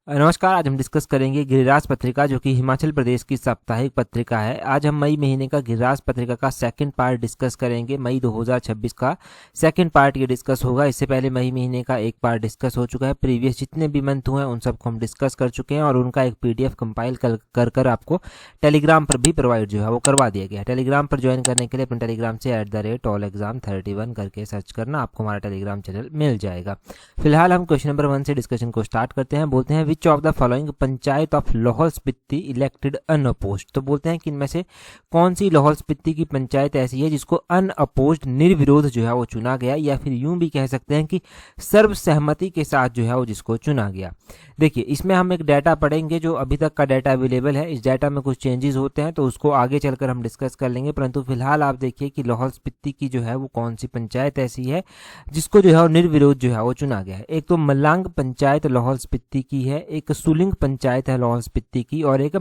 नमस्कार। आज हम डिस्कस करेंगे गिरिराज पत्रिका, जो कि हिमाचल प्रदेश की साप्ताहिक पत्रिका है। आज हम मई महीने का गिरिराज पत्रिका का सेकंड पार्ट डिस्कस करेंगे। मई 2026 का सेकंड पार्ट ये डिस्कस होगा। इससे पहले मई महीने का एक पार्ट डिस्कस हो चुका है। प्रीवियस जितने भी मंथ हुए हैं उन सबको हम डिस्कस कर चुके हैं और उनका एक PDF कंपाइल कर आपको टेलीग्राम पर भी प्रोवाइड जो है वो करवा दिया गया है। टेलीग्राम पर ज्वाइन करने के लिए अपने टेलीग्राम से @allexam31 करके सर्च करना, आपको हमारा टेलीग्राम चैनल मिल जाएगा। फिलहाल हम क्वेश्चन नंबर 1 से डिस्कशन को स्टार्ट करते हैं। बोलते हैं विच of the following panchayat of Lahaul Spiti elected unopposed. तो बोलते हैं कि इनमें से कौन सी लाहौल स्पीति की पंचायत ऐसी है जिसको अनअपोज्ड निर्विरोध जो है वो चुना गया, या फिर यूं भी कह सकते हैं कि सर्वसहमति के साथ जो है वो जिसको चुना गया। देखिए, इसमें हम एक डाटा पढ़ेंगे जो अभी तक का डाटा अवेलेबल है। इस डाटा में कुछ चेंजेस होते हैं तो उसको आगे चलकर हम डिस्कस कर लेंगे, परंतु फिलहाल आप देखिए कि लाहौल स्पीति की जो है वो कौन सी पंचायत ऐसी है जिसको जो है वो निर्विरोध जो है वो चुना गया है। एक तो मलांग पंचायत लाहौल स्पीति की है, एक सुलिंग पंचायत है लाहौल स्पीति की, और एक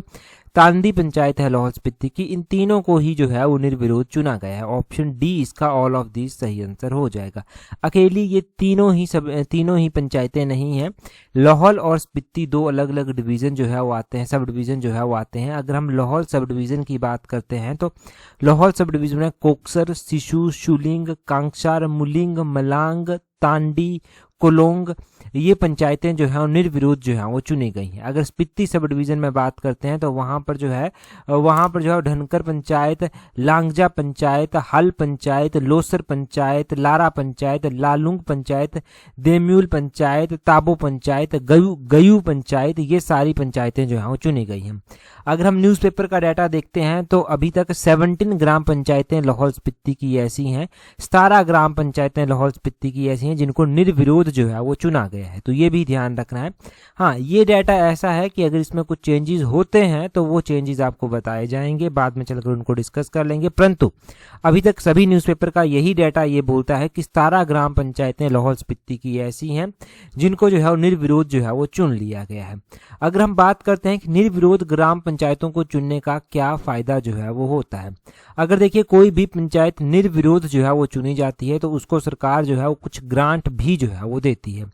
तांदी पंचायत है लाहौल स्पीति की। इन तीनों को ही जो है वो निर्विरोध चुना गया है। ऑप्शन डी इसका ऑल ऑफ दीज सही आंसर हो जाएगा। अकेली ये तीनों ही पंचायतें नहीं हैं। लाहौल और स्पीति दो अलग अलग डिवीजन जो है वो आते हैं, सब डिवीजन जो है वो आते हैं। अगर हम लाहौल सब डिवीजन की बात करते हैं तो लाहौल सब डिवीजन में कोकसर, सिशु, शुलिंग, कांगशार, मुलिंग, मलांग, तांडी, कोलोंग, ये पंचायतें जो है निर्विरोध जो है वो चुनी गई हैं। अगर स्पीति सब डिवीजन में बात करते हैं तो वहां पर जो है धनकर पंचायत, लांगजा पंचायत, हल पंचायत, लोसर पंचायत, लारा पंचायत, लालुंग पंचायत, देम्यूल पंचायत, ताबो पंचायत, गयू पंचायत, ये सारी पंचायतें जो है वो चुनी गई हैं। अगर हम न्यूज़पेपर का डाटा देखते हैं तो अभी तक 17 ग्राम पंचायतें लाहौल स्पीति की ऐसी हैं, 17 ग्राम पंचायतें लाहौल स्पीति की ऐसी हैं जिनको निर्विरोध जो है वो चुना गया है। तो ये भी ध्यान रखना है। हाँ, ये डाटा ऐसा है कि अगर इसमें कुछ चेंजेस होते हैं तो वो चेंजेस आपको बताए जाएंगे, बाद में चलकर उनको डिस्कस कर लेंगे। परंतु अभी तक सभी न्यूज़पेपर का यही डाटा ये बोलता है कि 17 ग्राम पंचायतें लाहौल स्पीति की ऐसी हैं जिनको जो है वो निर्विरोध जो है वो चुन लिया गया है। अगर हम बात करते हैं कि निर्विरोध ग्राम पंचायतों को चुनने का क्या फायदा जो है वो होता है, अगर देखिए कोई भी पंचायत निर्विरोध जो है वो चुनी जाती है तो उसको सरकार जो है वो कुछ ग्रांट भी जो है वो देती है।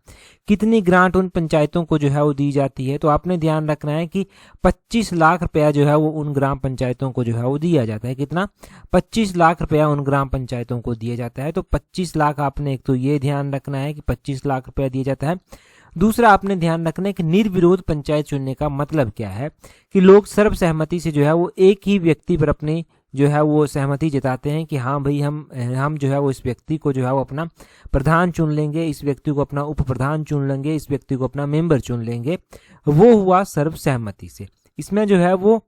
कितनी ग्रांट उन पंचायतों को जो है वो दी जाती है, तो आपने ध्यान रखना है कि 25 लाख रुपया जो है वो उन ग्राम पंचायतों को जो है वो दिया जाता है। कितना? 25 लाख रुपया उन ग्राम पंचायतों को दिया जाता है। तो 25 लाख आपने एक तो ये ध्यान रखना है कि 25 लाख रुपया दिया जाता है। दूसरा आपने ध्यान रखना है कि निर्विरोध पंचायत चुनने का मतलब क्या है कि लोग सर्वसहमति से जो है वो एक ही व्यक्ति पर अपनी जो है वो सहमति जताते हैं कि हाँ भाई हम जो है वो इस व्यक्ति को जो है वो अपना प्रधान चुन लेंगे, इस व्यक्ति को अपना उप प्रधान चुन लेंगे, इस व्यक्ति को अपना मेंबर चुन लेंगे। वो हुआ सर्वसहमति से। इसमें जो है वो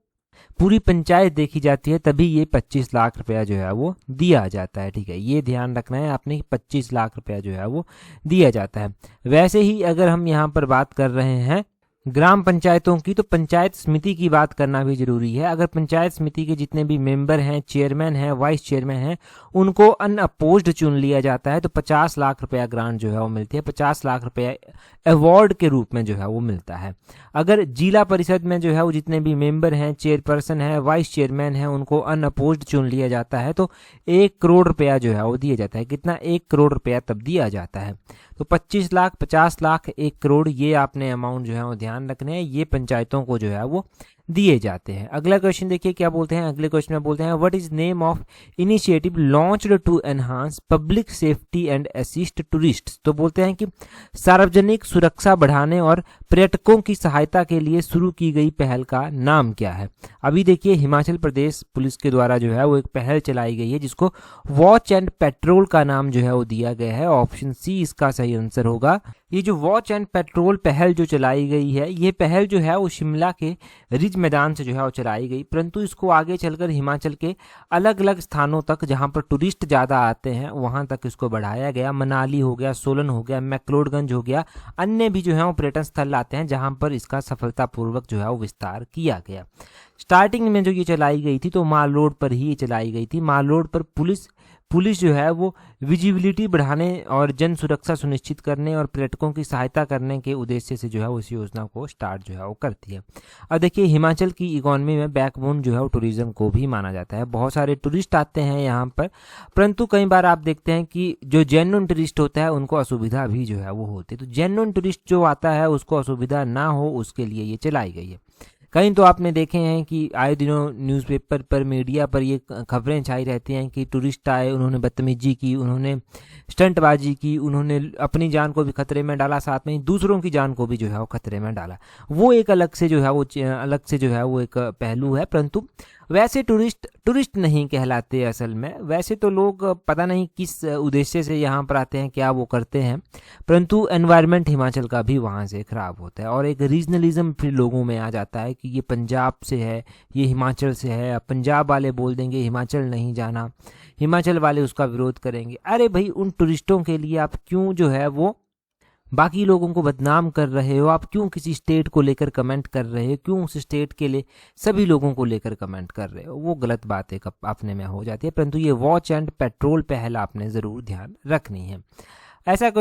पूरी पंचायत देखी जाती है, तभी ये 25 लाख रुपया जो है वो दिया जाता है। ठीक है, ये ध्यान रखना है आपने कि 25 लाख रुपया जो है वो दिया जाता है। वैसे ही अगर हम यहाँ पर बात कर रहे हैं ग्राम पंचायतों की, तो पंचायत समिति की बात करना भी जरूरी है। अगर पंचायत समिति के जितने भी मेंबर हैं, चेयरमैन हैं, वाइस चेयरमैन हैं, उनको अनअपोज्ड चुन लिया जाता है तो 50 लाख रुपया ग्रांट जो है वो मिलती है। 50 लाख रुपया अवार्ड के रूप में जो है वो मिलता है। अगर जिला परिषद में जो है वो जितने भी मेंबर हैं, चेयरपर्सन है, वाइस चेयरमैन है, उनको अनअपोज्ड चुन लिया जाता है तो 1 करोड़ रुपया जो है वो दिया जाता है। कितना? 1 करोड़ रुपया तब दिया जाता है। तो 25 लाख, 50 लाख, 1 करोड़, ये आपने अमाउंट जो है वो ध्यान रखने हैं। ये पंचायतों को जो है वो दिए जाते हैं। अगला क्वेश्चन देखिए क्या बोलते हैं। अगले क्वेश्चन में बोलते हैं what is name of initiative launched to enhance public safety and assist tourist. तो बोलते हैं कि सार्वजनिक सुरक्षा बढ़ाने और पर्यटकों की सहायता के लिए शुरू की गई पहल का नाम क्या है। अभी देखिए हिमाचल प्रदेश पुलिस के द्वारा जो है वो एक पहल चलाई गई है जिसको वॉच एंड पेट्रोल का नाम जो है वो दिया गया है। ऑप्शन सी इसका सही आंसर होगा। ये जो वॉच एंड पेट्रोल पहल जो चलाई गई है, ये पहल जो है वो शिमला के रिज मैदान से जो है वो चलाई गई, परंतु इसको आगे चलकर हिमाचल के अलग अलग स्थानों तक जहां पर टूरिस्ट ज़्यादा आते हैं वहां तक इसको बढ़ाया गया। मनाली हो गया, सोलन हो गया, मैक्लोडगंज हो गया, अन्य भी जो है वो पर्यटन स्थल आते हैं जहां पर इसका सफलतापूर्वक जो है वो विस्तार किया गया। स्टार्टिंग में जो ये चलाई गई थी तो माल रोड पर ही चलाई गई थी। माल रोड पर पुलिस पुलिस जो है वो विजिबिलिटी बढ़ाने और जन सुरक्षा सुनिश्चित करने और पर्यटकों की सहायता करने के उद्देश्य से जो है उस योजना को स्टार्ट जो है वो करती है। अब देखिए हिमाचल की इकोनॉमी में बैकबोन जो है वो टूरिज्म को भी माना जाता है। बहुत सारे टूरिस्ट आते हैं यहाँ पर, परंतु कई बार आप देखते हैं कि जो जेन्युइन टूरिस्ट होता है उनको असुविधा भी जो है वो होती है। तो जेन्युइन टूरिस्ट जो आता है उसको असुविधा ना हो उसके लिए ये चलाई गई है। कहीं तो आपने देखे हैं कि आए दिनों न्यूज़पेपर पर, मीडिया पर ये खबरें छाई रहती हैं कि टूरिस्ट आए, उन्होंने बदतमीजी की, उन्होंने स्टंटबाजी की, उन्होंने अपनी जान को भी खतरे में डाला, साथ में दूसरों की जान को भी जो है वो खतरे में डाला। वो एक अलग से जो है वो एक पहलू है। परंतु वैसे टूरिस्ट नहीं कहलाते असल में। वैसे तो लोग पता नहीं किस उद्देश्य से यहाँ पर आते हैं, क्या वो करते हैं, परंतु एनवायरनमेंट हिमाचल का भी वहाँ से ख़राब होता है और एक रीजनलिज्म फिर लोगों में आ जाता है कि ये पंजाब से है, ये हिमाचल से है। पंजाब वाले बोल देंगे हिमाचल नहीं जाना, हिमाचल वाले उसका विरोध करेंगे। अरे भाई, उन टूरिस्टों के लिए आप क्यों जो है वो बाकी लोगों को बदनाम कर रहे हो? आप क्यों किसी स्टेट को लेकर कमेंट कर रहे हो? क्यों उस स्टेट के लिए सभी लोगों को लेकर कमेंट कर रहे हो? वो गलत बात है अपने में हो जाती है। परंतु ये वॉच एंड पेट्रोल पहल आपने ज़रूर ध्यान रखनी है। ऐसे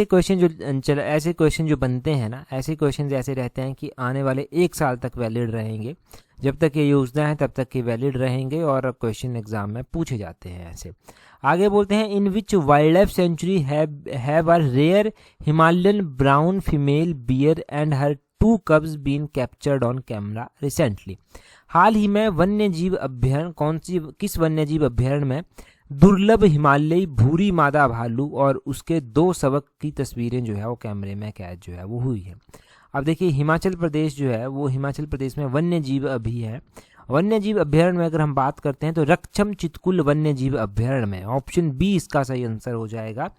क्वेश्चन जो बनते हैं ना, ऐसे क्वेश्चन ऐसे रहते हैं कि आने वाले 1 साल तक वैलिड रहेंगे। जब तक ये योजना है तब तक ये वैलिड रहेंगे और क्वेश्चन एग्जाम में पूछे जाते हैं। ऐसे आगे बोलते हैं, in which wild life sanctuary have a rare Himalayan brown female bear and her 2 cubs been captured on camera recently. हाल ही में वन्यजीव अभ्यारण्य किस वन्यजीव अभ्यारण्य में दुर्लभ हिमालयी भूरी मादा भालू और उसके 2 सबक की तस्वीरें जो है वो कैमरे में कैद जो है वो हुई है। अब देखिए हिमाचल प्रदेश जो है वो हिमाचल प्रदेश में वन्यजीव वन्यजीव अभ्यारण्य में अगर हम बात करते हैं तो रक्षम चितकुल वन्यजीव अभ्यारण्य में, ऑप्शन बी इसका सही आंसर हो जाएगा।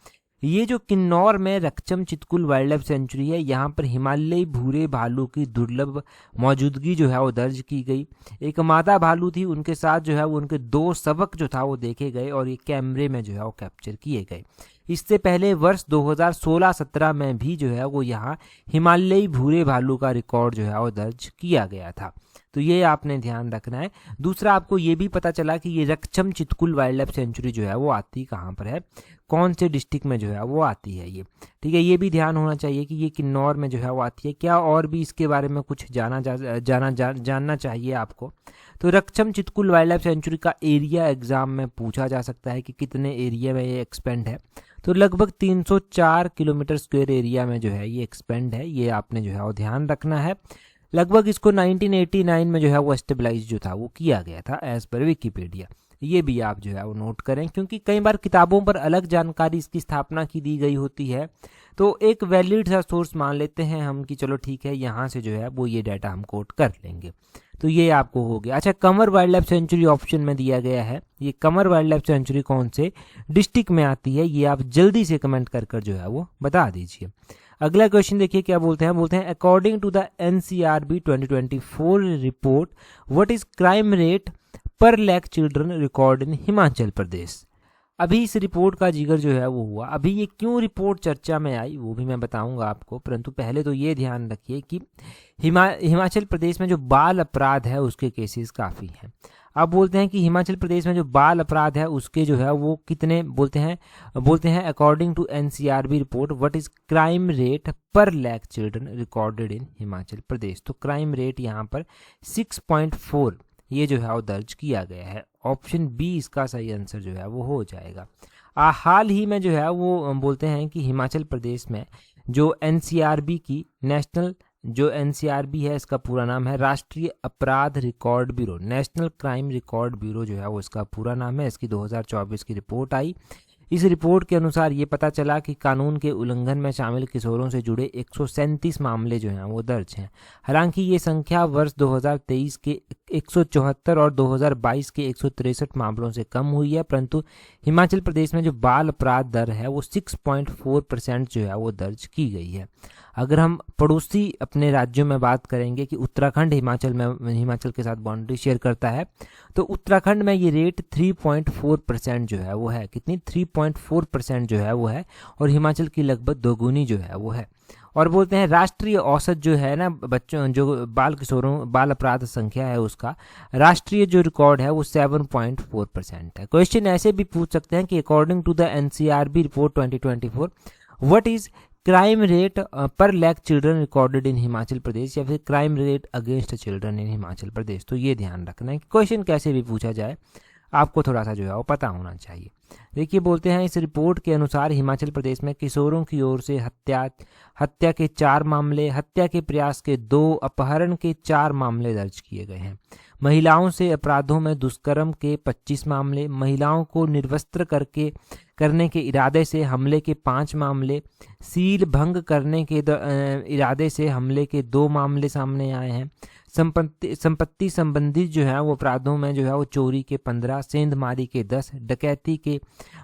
ये जो किन्नौर में Raksham Chitkul wild life century है, यहाँ पर हिमालयी भूरे भालू की दुर्लभ मौजूदगी जो है वो दर्ज की गई। एक मादा भालू थी, उनके साथ जो है वो उनके 2 सबक जो था वो देखे गए और ये कैमरे में जो है वो कैप्चर किए गए। इससे पहले वर्ष 2016-17 में भी जो है वो यहाँ हिमालयी भूरे भालू का रिकॉर्ड जो है वो दर्ज किया गया था। तो ये आपने ध्यान रखना है। दूसरा, आपको ये भी पता चला कि ये Raksham Chitkul wild life century जो है वो आती कहाँ पर है, कौन से डिस्ट्रिक्ट में जो है वो आती है ये, ठीक है। ये भी ध्यान होना चाहिए कि ये किन्नौर में जो है वो आती है। क्या और भी इसके बारे में कुछ जानना चाहिए आपको? तो Raksham Chitkul wild life century का एरिया एग्जाम में पूछा जा सकता है कि कितने एरिया में ये एक्सपेंड है। तो लगभग 304 किलोमीटर स्क्वायर एरिया में जो है ये एक्सपेंड है। ये आपने जो है वो ध्यान रखना है। लगभग इसको 1989 में जो है वो स्टेबलाइज जो था वो किया गया था एज पर विकिपीडिया। ये भी आप जो है वो नोट करें, क्योंकि कई बार किताबों पर अलग जानकारी इसकी स्थापना की दी गई होती है। तो एक वैलिड सा सोर्स मान लेते हैं हम कि चलो ठीक है, यहाँ से जो है वो ये डाटा हम कोट कर लेंगे। तो ये आपको हो गया। अच्छा, Kanwar wild life century option में दिया गया है। ये कंवर वाइल्ड लाइफ सेंचुरी कौन से डिस्ट्रिक्ट में आती है, ये आप जल्दी से कमेंट कर जो है वो बता दीजिए। अगला क्वेश्चन देखिए क्या बोलते हैं according to the NCRB 2024 report what is crime rate per lakh children record in Himachal Pradesh. अभी इस रिपोर्ट का जिक्र जो है वो हुआ। अभी ये क्यों रिपोर्ट चर्चा में आई वो भी मैं बताऊंगा आपको, परंतु पहले तो ये ध्यान रखिए कि हिमाचल प्रदेश में जो बाल अपराध है उसके केसेस काफ़ी हैं। अब बोलते हैं कि हिमाचल प्रदेश में जो बाल अपराध है उसके जो है वो कितने बोलते हैं according to NCRB report what is crime rate per lakh children recorded in Himachal Pradesh. तो क्राइम रेट यहाँ पर 6.4 ये जो है वो दर्ज किया गया है। ऑप्शन बी इसका सही आंसर जो है वो हो जाएगा। हाल ही में जो है वो बोलते हैं कि हिमाचल प्रदेश में जो NCRB की जो NCRB है इसका पूरा नाम है राष्ट्रीय अपराध record bureau, national crime record bureau जो है वो इसका पूरा नाम है। इसकी 2024 की रिपोर्ट आई। इस रिपोर्ट के अनुसार ये पता चला कि कानून के उल्लंघन में शामिल किशोरों से जुड़े 137 मामले जो हैं वो दर्ज हैं। हालांकि ये संख्या वर्ष 2023 के 174 और 2022 के 163 मामलों से कम हुई है, परंतु हिमाचल प्रदेश में जो बाल अपराध दर है वो 6.4% जो है वो दर्ज की गई है। अगर हम पड़ोसी अपने राज्यों में बात करेंगे कि उत्तराखंड हिमाचल के साथ बाउंड्री शेयर करता है, तो उत्तराखंड में ये रेट 3.4% जो है वो है। कितनी? 3.4% जो है वो है, और हिमाचल की लगभग दोगुनी जो है वो है। और बोलते हैं राष्ट्रीय औसत जो है ना बच्चों जो बाल किशोरों बाल अपराध संख्या है उसका राष्ट्रीय जो रिकॉर्ड है वो 7.4% है। क्वेश्चन ऐसे भी पूछ सकते हैं कि according to the NCRB report 2024 what is crime rate per lakh children recorded in Himachal Pradesh, या फिर crime rate against children in Himachal Pradesh. तो ये ध्यान रखना है कि क्वेश्चन कैसे भी पूछा जाए आपको थोड़ा सा जो है वो पता होना चाहिए। देखिए बोलते हैं इस रिपोर्ट के अनुसार हिमाचल प्रदेश में किशोरों की ओर से हत्या के 4 मामले, हत्या के प्रयास के 2, अपहरण के 4 मामले दर्ज किए गए हैं। महिलाओं से अपराधों में दुष्कर्म के 25 मामले, महिलाओं को निर्वस्त्र करने के इरादे से हमले के 5 मामले, सील भंग करने के इरादे से हमले के 2 मामले सामने आए हैं। संपत्ति संबंधित जो है वो अपराधों में जो है वो चोरी के 15, सेंधमारी के 10,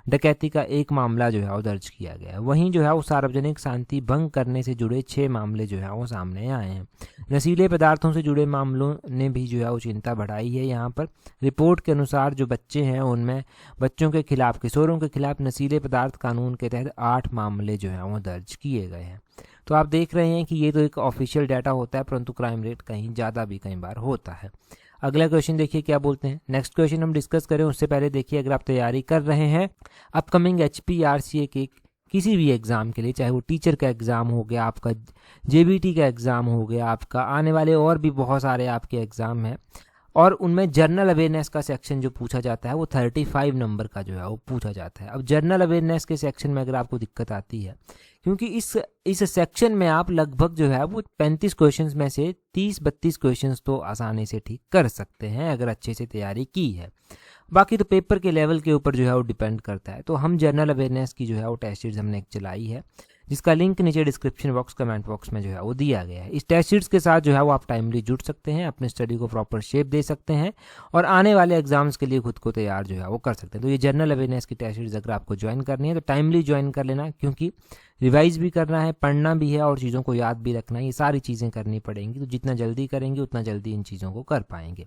डकैती का 1 मामला जो है वो दर्ज किया गया है। वहीं जो है वो सार्वजनिक शांति भंग करने से जुड़े 6 मामले जो है वो सामने आए हैं। नशीले पदार्थों से जुड़े मामलों ने भी जो है वो चिंता बढ़ाई है। यहाँ पर रिपोर्ट के अनुसार जो बच्चे हैं उनमें बच्चों के खिलाफ, किशोरों के खिलाफ नशीले पदार्थ कानून के तहत 8 मामले जो है वो दर्ज किए गए हैं। तो आप देख रहे हैं कि ये तो एक ऑफिशियल डाटा होता है, परंतु क्राइम रेट कहीं ज़्यादा भी कई बार होता है। अगला क्वेश्चन देखिए क्या बोलते हैं। नेक्स्ट क्वेश्चन हम डिस्कस करें उससे पहले देखिए, अगर आप तैयारी कर रहे हैं अपकमिंग HPRCA के किसी भी एग्ज़ाम के लिए, चाहे वो टीचर का एग्ज़ाम हो गया, आपका JBT का एग्ज़ाम हो गया, आपका आने वाले और भी बहुत सारे आपके एग्ज़ाम हैं, और उनमें जर्नल अवेयरनेस का सेक्शन जो पूछा जाता है वो 35 नंबर का जो है वो पूछा जाता है। अब जर्नल अवेयरनेस के सेक्शन में अगर आपको दिक्कत आती है, क्योंकि इस सेक्शन में आप लगभग जो है वो 35 क्वेश्चंस में से 30-32 क्वेश्चंस तो आसानी से ठीक कर सकते हैं अगर अच्छे से तैयारी की है। बाकी तो पेपर के लेवल के ऊपर जो है वो डिपेंड करता है। तो हम जर्नल अवेयरनेस की जो है वो टेस्ट सीरीज हमने एक चलाई है, जिसका लिंक नीचे डिस्क्रिप्शन बॉक्स कमेंट बॉक्स में जो है वो दिया गया है। इस टेस्ट सीरीज के साथ जो है वो आप टाइमली जुड़ सकते हैं, अपने स्टडी को प्रॉपर शेप दे सकते हैं और आने वाले एग्जाम्स के लिए खुद को तैयार जो है वो कर सकते हैं। तो ये जनरल अवेयरनेस की टेस्ट सीरीज अगर आपको ज्वाइन करनी है तो टाइमली ज्वाइन कर लेना, क्योंकि रिवाइज भी करना है, पढ़ना भी है और चीज़ों को याद भी रखना है। ये सारी चीज़ें करनी पड़ेंगी, तो जितना जल्दी करेंगे उतना जल्दी इन चीज़ों को कर पाएंगे।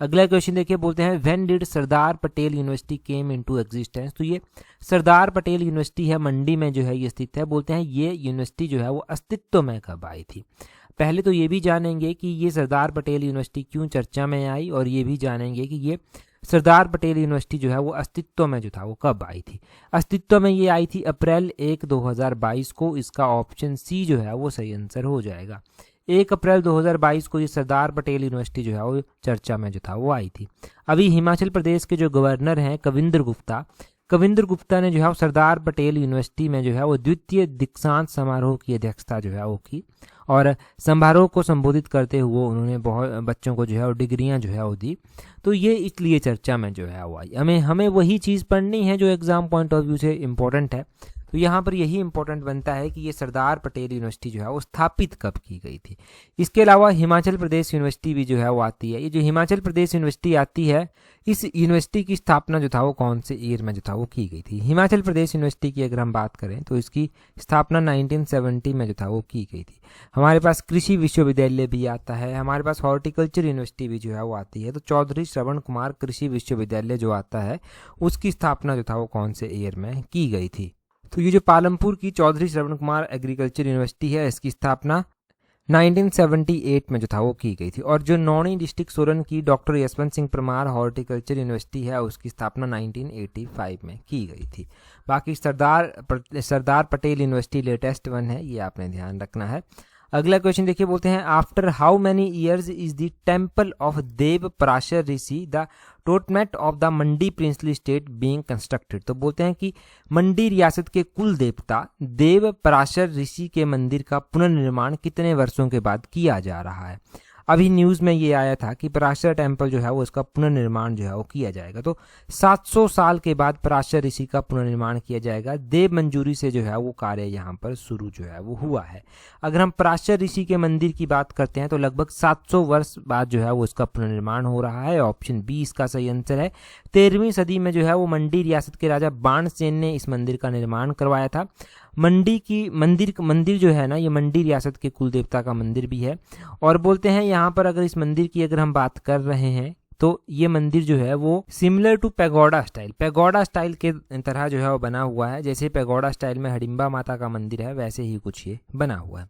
अगला क्वेश्चन देखिए, बोलते हैं when did Sardar Patel university came into existence. तो ये सरदार पटेल यूनिवर्सिटी है, मंडी में जो है ये स्थित है। बोलते हैं ये यूनिवर्सिटी जो है वो अस्तित्व में कब आई थी। पहले तो ये भी जानेंगे कि ये सरदार पटेल यूनिवर्सिटी क्यों चर्चा में आई, और ये भी जानेंगे कि ये सरदार पटेल यूनिवर्सिटी जो है वो अस्तित्व में जो था वो कब आई थी। अस्तित्व में ये आई थी अप्रैल 1, 2022 को। इसका ऑप्शन सी जो है वो सही आंसर हो जाएगा। 1 अप्रैल 2022 को ये सरदार पटेल यूनिवर्सिटी जो है वो चर्चा में जो था वो आई थी। अभी हिमाचल प्रदेश के जो गवर्नर हैं कविंद्र गुप्ता ने जो है वो सरदार पटेल यूनिवर्सिटी में जो है वो द्वितीय दीक्षांत समारोह की अध्यक्षता जो है वो की, और समारोह को संबोधित करते हुए उन्होंने बहुत बच्चों को जो है वो डिग्रियां जो है वो दी। तो ये इसलिए चर्चा में जो है वो आई। हमें वही चीज़ पढ़नी है जो एग्जाम पॉइंट ऑफ व्यू से इम्पोर्टेंट है। तो यहाँ पर यही इंपॉर्टेंट बनता है कि ये सरदार पटेल यूनिवर्सिटी जो है वो स्थापित कब की गई थी। इसके अलावा हिमाचल प्रदेश यूनिवर्सिटी भी जो है वो आती है। ये जो हिमाचल प्रदेश यूनिवर्सिटी आती है, इस यूनिवर्सिटी की स्थापना जो था वो कौन से ईयर में जो था वो की गई थी। हिमाचल प्रदेश यूनिवर्सिटी की अगर हम बात करें तो इसकी स्थापना 1970 में जो था वो की गई थी। हमारे पास कृषि विश्वविद्यालय भी आता है, हमारे पास हॉर्टिकल्चर यूनिवर्सिटी भी जो है वो आती है। तो चौधरी श्रवण कुमार कृषि विश्वविद्यालय जो आता है उसकी स्थापना जो था वो कौन से ईयर में की गई थी। तो ये जो पालमपुर की चौधरी श्रवण कुमार एग्रीकल्चर यूनिवर्सिटी है, इसकी स्थापना 1978 में जो था वो की गई थी। और जो नौणी डिस्ट्रिक्ट सोलन की doctor Yashwant Singh Parmar horticulture university है, उसकी स्थापना 1985 में की गई थी। बाकी Sardar Patel university latest one है, ये आपने ध्यान रखना है। अगला क्वेश्चन देखिए, बोलते हैं after how many years is the temple of Dev Parashar Rishi the टोटमेट of the Mandi princely state being constructed. तो बोलते हैं कि मंडी रियासत के कुल देवता देव पराशर ऋषि के मंदिर का पुनर्निर्माण कितने वर्षों के बाद किया जा रहा है। अभी न्यूज़ में ये आया था कि पराशर टेम्पल जो है वो इसका पुनर्निर्माण जो है वो किया जाएगा। तो 700 साल के बाद पराशर ऋषि का पुनर्निर्माण किया जाएगा। देव मंजूरी से जो है वो कार्य यहाँ पर शुरू जो है वो हुआ है। अगर हम पराशर ऋषि के मंदिर की बात करते हैं तो लगभग 700 वर्ष बाद जो है वो इसका पुनर्निर्माण हो रहा है। ऑप्शन बी इसका सही आंसर है। 13वीं सदी में जो है वो मंडी रियासत के राजा बाणसेन ने इस मंदिर का निर्माण करवाया था। मंदिर जो है ना, ये मंडी रियासत के कुल देवता का मंदिर भी है। और बोलते हैं यहाँ पर अगर इस मंदिर की अगर हम बात कर रहे हैं तो ये मंदिर जो है वो सिमिलर टू पैगोडा स्टाइल के तरह जो है वो बना हुआ है। जैसे पैगोडा स्टाइल में हडिम्बा माता का मंदिर है वैसे ही कुछ ये बना हुआ है।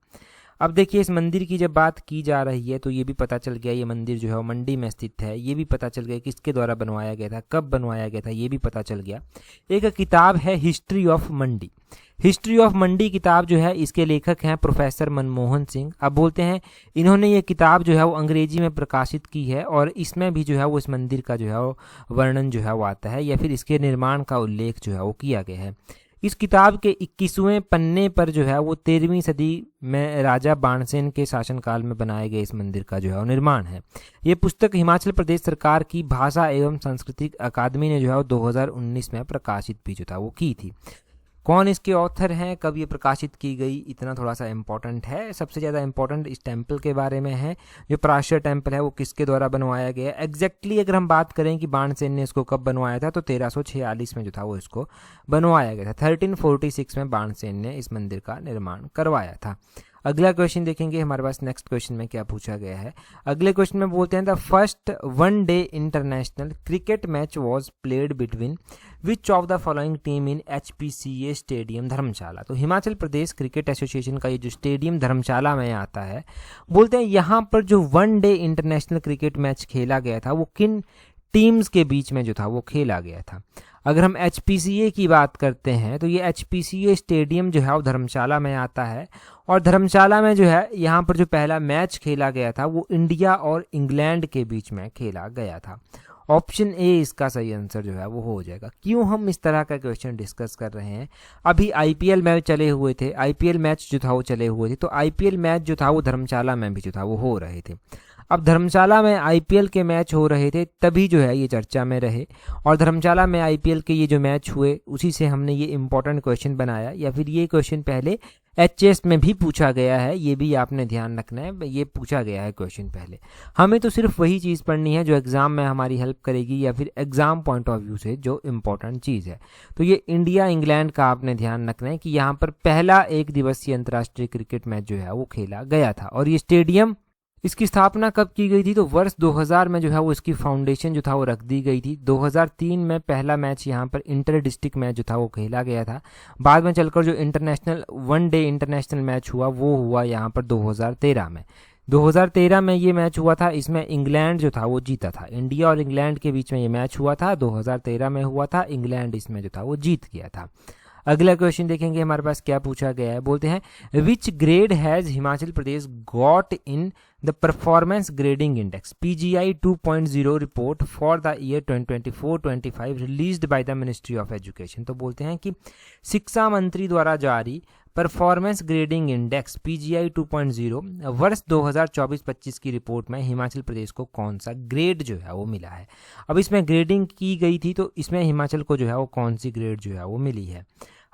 अब देखिए इस मंदिर की जब बात की जा रही है तो ये भी पता चल गया ये मंदिर जो है वो मंडी में स्थित है। ये भी पता चल गया किसके द्वारा बनवाया गया था, कब बनवाया गया था, ये भी पता चल गया। एक किताब है history of Mandi. History of Mandi किताब जो है इसके लेखक हैं प्रोफेसर मनमोहन सिंह। अब बोलते हैं इन्होंने ये किताब जो है वो अंग्रेजी में प्रकाशित की है और इसमें भी जो है वो इस मंदिर का जो है वो वर्णन जो है वो आता है या फिर इसके निर्माण का उल्लेख जो है वो किया गया है। इस किताब के 21वें पन्ने पर जो है वो 13वीं सदी में राजा बाणसेन के शासनकाल में बनाए गए इस मंदिर का जो है वो निर्माण है। ये पुस्तक हिमाचल प्रदेश सरकार की भाषा एवं सांस्कृतिक अकादमी ने जो है वो 2019 में प्रकाशित भी जो था वो की थी। कौन इसके ऑथर हैं, कब ये प्रकाशित की गई, इतना थोड़ा सा इंपॉर्टेंट है। सबसे ज़्यादा इंपॉर्टेंट इस टेम्पल के बारे में है। जो पराशर टेम्पल है वो किसके द्वारा बनवाया गया है। एग्जैक्टली अगर हम बात करें कि बाणसेन ने इसको कब बनवाया था तो 1346 में जो था वो इसको बनवाया गया था। 1346 में बाणसेन ने इस मंदिर का निर्माण करवाया था। अगला क्वेश्चन देखेंगे हमारे पास नेक्स्ट क्वेश्चन में क्या पूछा गया है। अगले क्वेश्चन में बोलते हैं the first one day international cricket match was played between which of the following team in HPCA stadium Dharamshala. तो हिमाचल प्रदेश क्रिकेट एसोसिएशन का ये जो स्टेडियम धर्मशाला में आता है, बोलते हैं यहाँ पर जो one day international cricket match खेला गया था वो किन टीम्स के बीच में जो था वो खेला गया था। अगर हम HPCA की बात करते हैं तो ये HPCA स्टेडियम जो है वो धर्मशाला में आता है और धर्मशाला में जो है यहाँ पर जो पहला मैच खेला गया था वो इंडिया और इंग्लैंड के बीच में खेला गया था। ऑप्शन ए इसका सही आंसर जो है वो हो जाएगा। क्यों हम इस तरह का क्वेश्चन डिस्कस कर रहे हैं, अभी IPL मैच चले हुए थे, IPL मैच जो था वो चले हुए थे, तो IPL मैच जो था वो धर्मशाला में भी जो था वो हो रहे थे। अब धर्मशाला में IPL के मैच हो रहे थे तभी जो है ये चर्चा में रहे और धर्मशाला में IPL के ये जो मैच हुए उसी से हमने ये इंपॉर्टेंट क्वेश्चन बनाया, या फिर ये क्वेश्चन पहले HS में भी पूछा गया है, ये भी आपने ध्यान रखना है, ये पूछा गया है क्वेश्चन पहले। हमें तो सिर्फ वही चीज़ पढ़नी है जो एग्जाम में हमारी हेल्प करेगी या फिर एग्जाम पॉइंट ऑफ व्यू से जो इम्पोर्टेंट चीज़ है। तो ये इंडिया इंग्लैंड का आपने ध्यान रखना है कि यहाँ पर पहला एक दिवसीय अंतर्राष्ट्रीय क्रिकेट मैच जो है वो खेला गया था। और ये स्टेडियम, इसकी स्थापना कब की गई थी तो वर्ष 2000 में जो है वो इसकी फाउंडेशन जो था वो रख दी गई थी। 2003 में पहला मैच यहाँ पर इंटर डिस्ट्रिक्ट मैच जो था वो खेला गया था। बाद में चलकर जो international one day international match हुआ वो हुआ यहाँ पर 2013 में। 2013 में ये मैच हुआ था, इसमें इंग्लैंड जो था वो जीता था। इंडिया और इंग्लैंड के बीच में ये मैच हुआ था, 2013 में हुआ था, इंग्लैंड इसमें जो था वो जीत गया था। अगला क्वेश्चन देखेंगे हमारे पास क्या पूछा गया है। बोलते हैं which grade has Himachal Pradesh got in the performance grading index PGI 2.0 report for the year 2024-25 released by the ministry of education. तो बोलते हैं कि शिक्षा मंत्री द्वारा जारी परफॉर्मेंस ग्रेडिंग इंडेक्स PGI 2.0 वर्ष 2024-25 की रिपोर्ट में हिमाचल प्रदेश को कौन सा ग्रेड जो है वो मिला है। अब इसमें ग्रेडिंग की गई थी तो इसमें हिमाचल को जो है वो कौन सी ग्रेड जो है वो मिली है।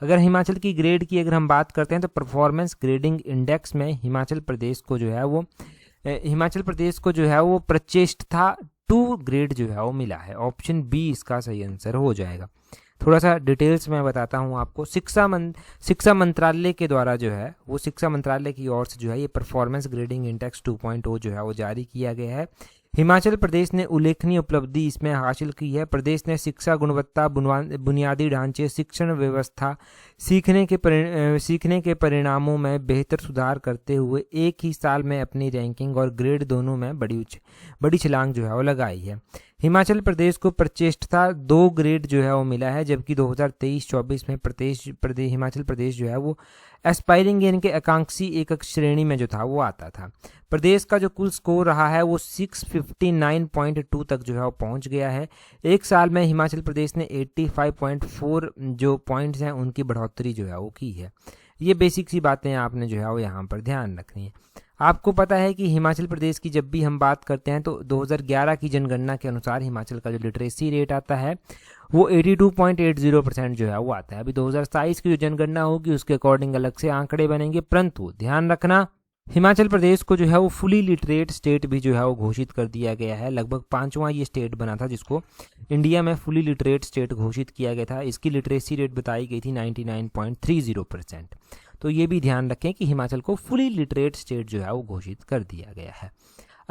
अगर हिमाचल की ग्रेड की अगर हम बात करते हैं तो परफॉर्मेंस ग्रेडिंग इंडेक्स में हिमाचल प्रदेश को जो है वो प्रचेष्टा 2 ग्रेड जो है वो मिला है। ऑप्शन बी इसका सही आंसर हो जाएगा। थोड़ा सा डिटेल्स में बताता हूँ आपको। शिक्षा मंत्रालय के द्वारा जो है वो शिक्षा मंत्रालय की ओर से जो है ये परफॉर्मेंस ग्रेडिंग इंडेक्स 2.0 जो है वो जारी किया गया है। हिमाचल प्रदेश ने उल्लेखनीय उपलब्धि इसमें हासिल की है। प्रदेश ने शिक्षा गुणवत्ता, बुनियादी ढांचे, शिक्षण व्यवस्था, सीखने के परिणामों में बेहतर सुधार करते हुए एक ही साल में अपनी रैंकिंग और ग्रेड दोनों में बड़ी छलांग जो है वो लगाई है। हिमाचल प्रदेश को प्रचेष्टा 2 ग्रेड जो है वो मिला है, जबकि 2023-24 में हिमाचल प्रदेश जो है वो एस्पायरिंग यानी कि आकांक्षी एकक श्रेणी में जो था वो आता था। प्रदेश का जो कुल स्कोर रहा है वो 659.2 तक जो है वो पहुंच गया है। एक साल में हिमाचल प्रदेश ने 85.4 जो पॉइंट्स हैं उनकी बढ़ोतरी जो है वो की है। ये बेसिक सी बातें आपने जो है वो यहाँ पर ध्यान रखनी है। आपको पता है कि हिमाचल प्रदेश की जब भी हम बात करते हैं तो 2011 की जनगणना के अनुसार हिमाचल का जो लिटरेसी रेट आता है वो 82.80% जो है वो आता है। अभी 2027 की जो जनगणना होगी उसके अकॉर्डिंग अलग से आंकड़े बनेंगे, परंतु ध्यान रखना हिमाचल प्रदेश को जो है वो फुली लिटरेट स्टेट भी जो है वो घोषित कर दिया गया है। लगभग 5वां ये स्टेट बना था जिसको इंडिया में फुली लिटरेट स्टेट घोषित किया गया था। इसकी लिटरेसी रेट बताई गई थी 99.30%। तो ये भी ध्यान रखें कि हिमाचल को फुली लिटरेट स्टेट जो है वो घोषित कर दिया गया है।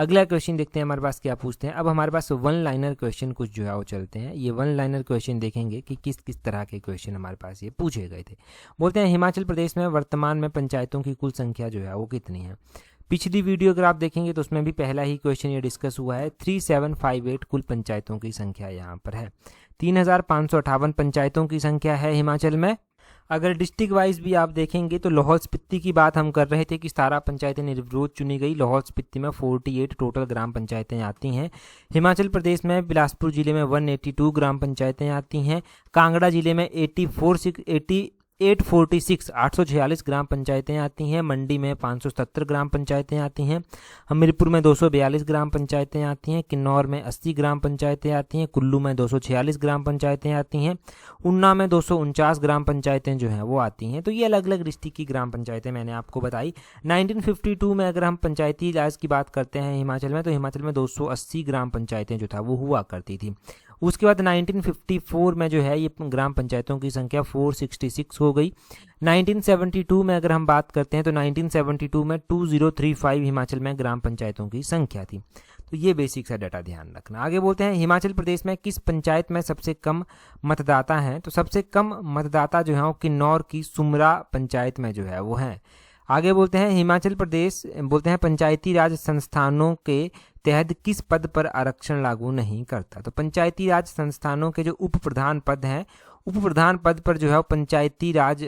अगला क्वेश्चन देखते हैं हमारे पास क्या पूछते हैं। अब हमारे पास वन लाइनर क्वेश्चन कुछ जो है वो चलते हैं। ये वन लाइनर क्वेश्चन देखेंगे कि किस किस तरह के क्वेश्चन हमारे पास ये पूछे गए थे। बोलते हैं हिमाचल प्रदेश में वर्तमान में पंचायतों की कुल संख्या जो है वो कितनी है। पिछली वीडियो अगर आप देखेंगे तो उसमें भी पहला ही क्वेश्चन ये डिस्कस हुआ है। 3758 कुल पंचायतों की संख्या यहाँ पर है। 3558 पंचायतों की संख्या है हिमाचल में। अगर डिस्ट्रिक्ट वाइज भी आप देखेंगे तो लाहौल स्पीति की बात हम कर रहे थे कि 17 पंचायतें निर्विरोध चुनी गई। लाहौल स्पीति में 48 टोटल ग्राम पंचायतें आती हैं। हिमाचल प्रदेश में बिलासपुर जिले में 182 ग्राम पंचायतें आती हैं। कांगड़ा जिले में 846 ग्राम पंचायतें आती हैं। मंडी में 577 ग्राम पंचायतें आती हैं। हमीरपुर में 242 ग्राम पंचायतें आती हैं। किन्नौर में 80 ग्राम पंचायतें आती हैं। कुल्लू में 246 ग्राम पंचायतें आती हैं। ऊना में 249 ग्राम पंचायतें जो हैं वो आती हैं। तो ये अलग अलग डिस्ट्रिक्ट की ग्राम पंचायतें मैंने आपको बताई। 1952 में अगर हम पंचायती राज की बात करते हैं हिमाचल में, तो हिमाचल में 280 ग्राम पंचायतें जो था वो हुआ करती थी। उसके बाद 1954 में जो है ये ग्राम पंचायतों की संख्या 466 हो गई। 1972 में अगर हम बात करते हैं तो 1972 में 2035 हिमाचल में ग्राम पंचायतों की संख्या थी। तो ये बेसिक सा डाटा ध्यान रखना। आगे बोलते हैं हिमाचल प्रदेश में किस पंचायत में सबसे कम मतदाता हैं। तो सबसे कम मतदाता जो है वो किन्नौर की सुमरा पंचायत में जो है वो हैं। आगे बोलते हैं हिमाचल प्रदेश बोलते हैं पंचायती राज संस्थानों के तहत किस पद पर आरक्षण लागू नहीं करता। तो पंचायती राज संस्थानों के जो उप प्रधान पद हैं, उप प्रधान पद पर जो है वो पंचायती राज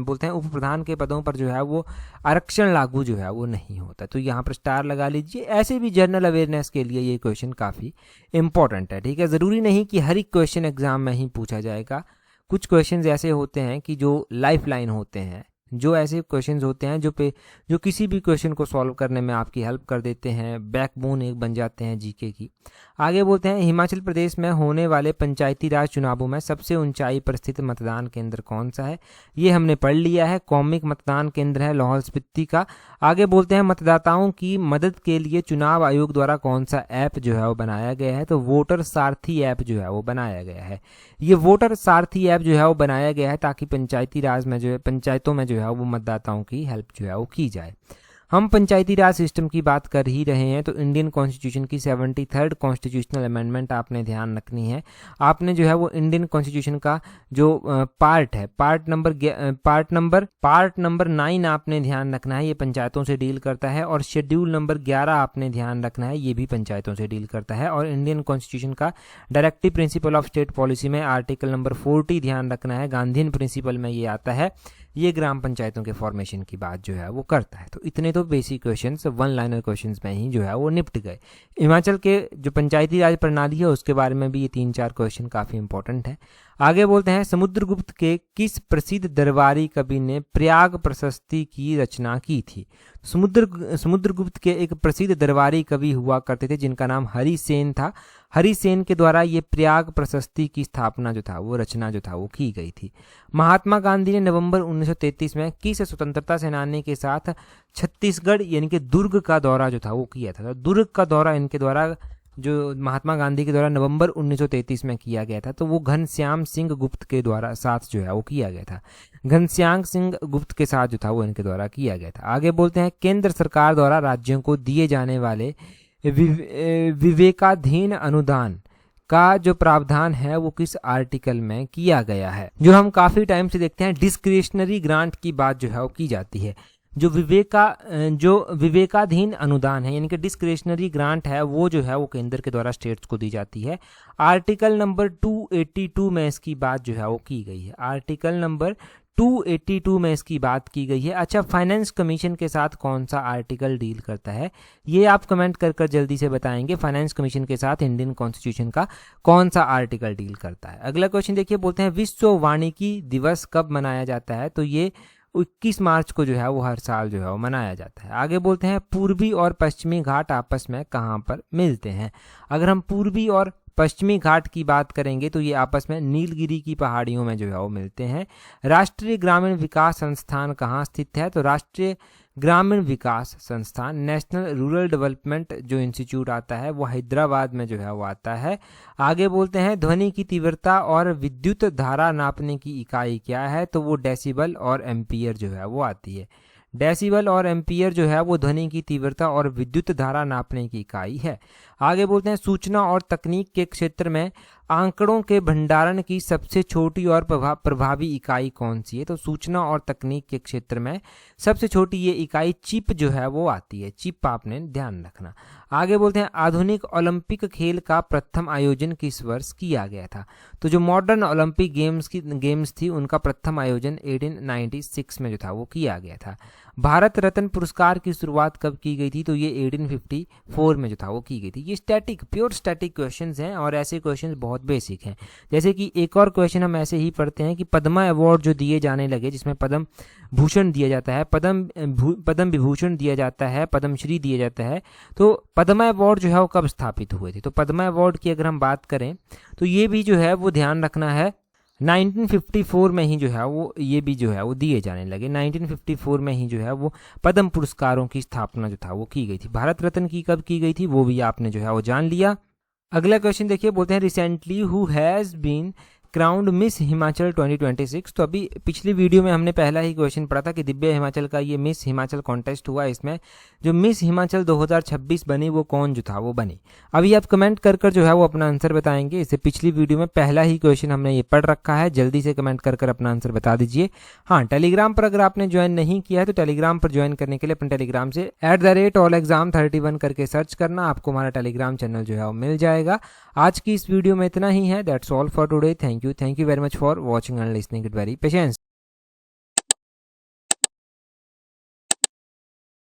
बोलते हैं उप प्रधान के पदों पर जो है वो आरक्षण लागू जो है वो नहीं होता। तो यहाँ पर स्टार लगा लीजिए। ऐसे भी जनरल अवेयरनेस के लिए ये क्वेश्चन काफ़ी इंपॉर्टेंट है। ठीक है, ज़रूरी नहीं कि हर एक क्वेश्चन एग्जाम में ही पूछा जाएगा। कुछ क्वेश्चन ऐसे होते हैं कि जो लाइफ लाइन होते हैं, जो ऐसे क्वेश्चंस होते हैं जो किसी भी क्वेश्चन को सॉल्व करने में आपकी हेल्प कर देते हैं, बैकबोन एक बन जाते हैं जीके की। आगे बोलते हैं हिमाचल प्रदेश में होने वाले पंचायती राज चुनावों में सबसे ऊंचाई पर स्थित मतदान केंद्र कौन सा है। ये हमने पढ़ लिया है, कौमिक मतदान केंद्र है लाहौल स्पीति का। आगे बोलते हैं मतदाताओं की मदद के लिए चुनाव आयोग द्वारा कौन सा ऐप जो है वो बनाया गया है। तो वोटर सारथी ऐप जो है वो बनाया गया है। ये वोटर सारथी ऐप जो है वो बनाया गया है ताकि पंचायती राज में जो है पंचायतों में जो है वो मतदाताओं की हेल्प जो है वो की जाए। हम पंचायती राज सिस्टम की बात कर ही रहे हैं तो इंडियन कॉन्स्टिट्यूशन की 73rd कॉन्स्टिट्यूशनल अमेंडमेंट आपने ध्यान रखनी है। आपने जो है वो इंडियन कॉन्स्टिट्यूशन का जो पार्ट है, पार्ट नंबर 9 आपने ध्यान रखना है, ये पंचायतों से डील करता है। और शेड्यूल नंबर 11 आपने ध्यान रखना है, ये भी पंचायतों से डील करता है। और इंडियन कॉन्स्टिट्यूशन का directive principle of state policy में आर्टिकल नंबर 40 ध्यान रखना है, गांधीयन प्रिंसिपल में ये आता है। ये ग्राम पंचायतों के फॉर्मेशन की बात जो है वो करता है। तो इतने तो basic questions one liner questions में ही जो है वो निपट गए। हिमाचल के जो पंचायती राज प्रणाली है उसके बारे में भी ये 3-4 क्वेश्चन काफ़ी इंपॉर्टेंट है। आगे बोलते हैं समुद्रगुप्त के किस प्रसिद्ध दरबारी कवि ने प्रयाग प्रशस्ति की रचना की थी। समुद्रगुप्त के एक प्रसिद्ध दरबारी कवि हुआ करते थे जिनका नाम हरिसेन था। हरिसेन के द्वारा ये प्रयाग प्रशस्ति की स्थापना जो था वो रचना जो था वो की गई थी। महात्मा गांधी ने नवंबर 1933 में किस स्वतंत्रता सेनानी के साथ छत्तीसगढ़ यानी कि दुर्ग का दौरा जो था वो किया था। दुर्ग का दौरा इनके द्वारा जो महात्मा गांधी के द्वारा नवंबर 1933 में किया गया था, तो वो घनश्याम सिंह गुप्त के द्वारा साथ जो है वो किया गया था। घनश्याम सिंह गुप्त के साथ जो था वो इनके द्वारा किया गया था। आगे बोलते हैं केंद्र सरकार द्वारा राज्यों को दिए जाने वाले विवेकाधीन अनुदान का जो प्रावधान है वो किस आर्टिकल में किया गया है। जो हम काफी टाइम से देखते हैं डिस्क्रिशनरी ग्रांट की बात जो है वो की जाती है। जो विवेकाधीन अनुदान है यानी कि डिस्क्रिशनरी ग्रांट है वो जो है वो केंद्र के द्वारा स्टेट्स को दी जाती है। आर्टिकल नंबर 282 में इसकी बात जो है वो की गई है। आर्टिकल नंबर 282 में इसकी बात की गई है। अच्छा, फाइनेंस कमीशन के साथ कौन सा आर्टिकल डील करता है, ये आप कमेंट कर जल्दी से बताएंगे। फाइनेंस कमीशन के साथ इंडियन कॉन्स्टिट्यूशन का कौन सा आर्टिकल डील करता है। अगला क्वेश्चन देखिए, बोलते हैं विश्व वानिकी दिवस कब मनाया जाता है। तो ये 21 मार्च को जो है वो हर साल जो है वो मनाया जाता है। आगे बोलते हैं पूर्वी और पश्चिमी घाट आपस में कहाँ पर मिलते हैं। अगर हम पूर्वी और पश्चिमी घाट की बात करेंगे तो ये आपस में नीलगिरी की पहाड़ियों में जो है वो मिलते हैं। राष्ट्रीय ग्रामीण विकास संस्थान कहाँ स्थित है। तो राष्ट्रीय ग्रामीण विकास संस्थान नेशनल रूरल डेवलपमेंट जो इंस्टीट्यूट आता है वो हैदराबाद में जो है वो आता है। आगे बोलते हैं ध्वनि की तीव्रता और विद्युत धारा नापने की इकाई क्या है। तो वो डेसिबल और एम्पियर जो है वो आती है। डेसिबल और एम्पियर जो है वो ध्वनि की तीव्रता और विद्युत धारा नापने की इकाई है। आगे बोलते हैं सूचना और तकनीक के क्षेत्र में आंकड़ों के भंडारण की सबसे छोटी और प्रभावी इकाई कौन सी है? तो सूचना और तकनीक के क्षेत्र में सबसे छोटी ये इकाई चिप जो है वो आती है। चिप आपने ध्यान रखना। आगे बोलते हैं आधुनिक ओलंपिक खेल का प्रथम आयोजन किस वर्ष किया गया था? तो जो मॉडर्न ओलंपिक गेम्स थी उनका प्रथम आयोजन 1896 में जो था वो किया गया था। भारत रत्न पुरस्कार की शुरुआत कब की गई थी? तो ये 1854 में जो था वो की गई थी। ये प्योर स्टैटिक क्वेश्चंस हैं और ऐसे क्वेश्चंस बहुत बेसिक हैं। जैसे कि एक और क्वेश्चन हम ऐसे ही पढ़ते हैं कि पद्मा अवार्ड जो दिए जाने लगे, जिसमें पद्म भूषण दिया जाता है, पद्म विभूषण दिया जाता है, पद्मश्री दिया जाता है, तो पद्मा अवार्ड जो है वो कब स्थापित हुए थे? तो पद्मा अवार्ड की अगर हम बात करें तो ये भी जो है वो ध्यान रखना है 1954 में ही जो है वो ये भी जो है वो दिए जाने लगे। 1954 में ही जो है वो पद्म पुरस्कारों की स्थापना जो था वो की गई थी। भारत रत्न की कब की गई थी वो भी आपने जो है वो जान लिया। अगला क्वेश्चन देखिए, बोलते हैं recently who has been crowned miss Himachal 2026। तो अभी पिछली वीडियो में हमने पहला ही क्वेश्चन पढ़ा था कि दिव्या हिमाचल का ये मिस हिमाचल कॉन्टेस्ट हुआ। इसमें जो मिस हिमाचल 2026 बनी वो कौन जो था वो बनी। अभी आप कमेंट कर जो है वो अपना आंसर बताएंगे। इससे पिछली वीडियो में पहला ही क्वेश्चन हमने ये पढ़ रखा है। जल्दी से कमेंट कर अपना आंसर बता दीजिए। हाँ, टेलीग्राम पर अगर आपने ज्वाइन नहीं किया है तो टेलीग्राम पर ज्वाइन करने के लिए अपने टेलीग्राम से @allexam31 करके सर्च करना, आपको हमारा टेलीग्राम चैनल जो है वो मिल जाएगा। आज की इस वीडियो में इतना ही है। That's all for today. Thank you very much for watching and listening it very patience.